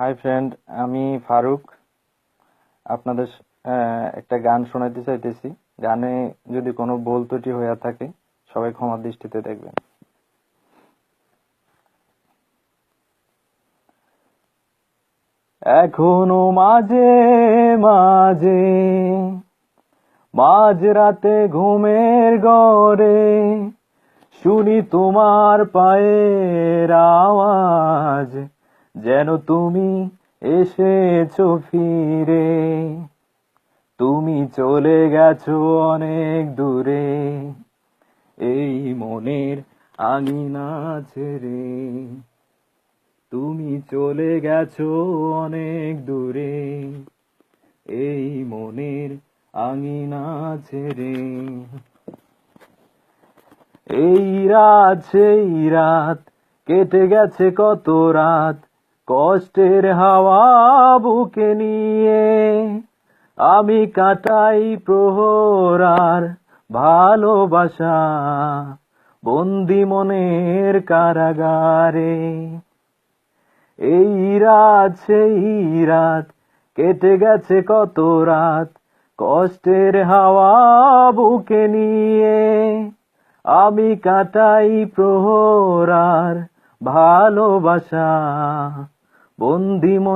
Hi friend, আমি ফারুক। আপনাদের একটা গান শোনাতে চাইতেছি। গানে যদি কোনো ভুল ত্রুটি হয়ে থাকে সবাই ক্ষমার দৃষ্টিতে দেখবেন। এখনো মাঝে মাঝে মাঝরাতে ঘুমের ঘরে শুনি তোমার পায়ের আওয়াজ, যেন তুমি এসেছো ফিরে। তুমি চলে গেছো অনেক দূরে, এই মনের আঙিনা ছেড়ে। তুমি চলে গেছো অনেক দূরে, এই মনের আঙিনা ছেড়ে। এই রাত সেই রাত, কেটে গেছে কত রাত, কষ্টের হাওয়া বুকে নিয়ে। আমি কাটাই প্রহর আর ভালোবাসা, বন্দি মনের কারাগারে। এই রাত সেই রাত, কেটে গেছে কত রাত, কষ্টের হাওয়া বুকে নিয়ে। আমি কাটাই প্রহর আর ভালোবাসা, বন্দি মন।